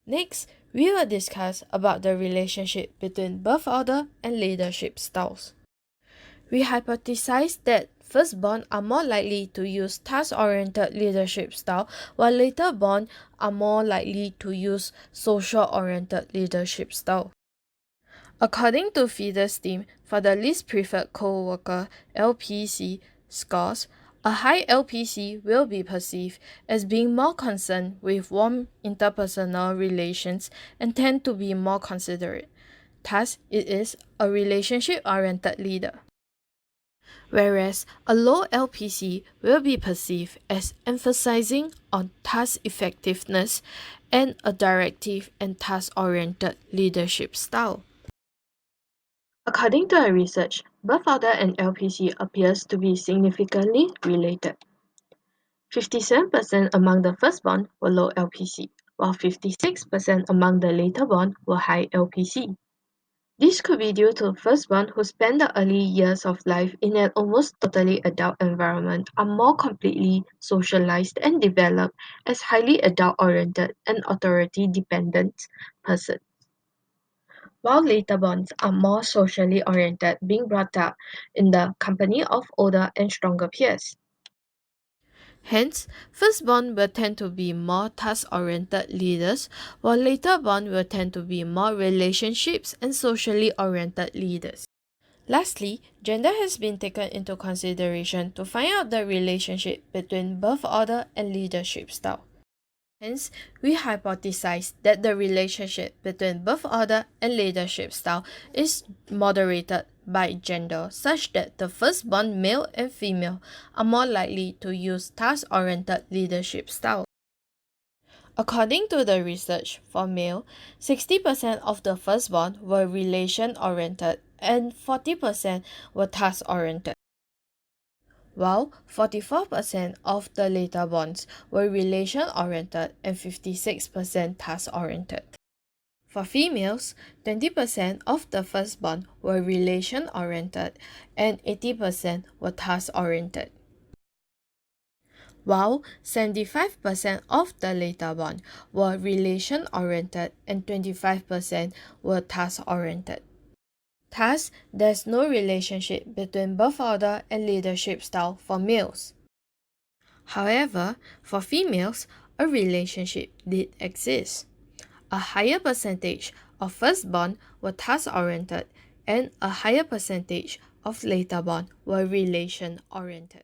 Next, we will discuss about the relationship between birth order and leadership styles. We hypothesize that firstborn are more likely to use task-oriented leadership style, while later-born are more likely to use social-oriented leadership style. According to Feeder's team, for the least preferred co-worker (LPC) scores, a high LPC will be perceived as being more concerned with warm interpersonal relations and tend to be more considerate. Thus, it is a relationship-oriented leader. Whereas a low LPC will be perceived as emphasizing on task effectiveness and a directive and task-oriented leadership style. According to our research, birth order and LPC appears to be significantly related. 57% among the firstborn were low LPC, while 56% among the laterborn were high LPC. This could be due to firstborn who spend the early years of life in an almost totally adult environment are more completely socialized and developed as highly adult-oriented and authority-dependent persons, while laterborns are more socially oriented, being brought up in the company of older and stronger peers. Hence, firstborn will tend to be more task-oriented leaders, while laterborn will tend to be more relationships and socially oriented leaders. Lastly, gender has been taken into consideration to find out the relationship between birth order and leadership style. Hence, we hypothesize that the relationship between birth order and leadership style is moderated by gender, such that the firstborn male and female are more likely to use task-oriented leadership style. According to the research, for male, 60% of the firstborn were relation-oriented and 40% were task-oriented, while 44% of the laterborns were relation-oriented and 56% task-oriented. For females, 20% of the firstborn were relation-oriented and 80% were task-oriented, while 75% of the laterborn were relation-oriented and 25% were task-oriented. Thus, there's no relationship between birth order and leadership style for males. However, for females, a relationship did exist. A higher percentage of firstborn were task-oriented and a higher percentage of laterborn were relation-oriented.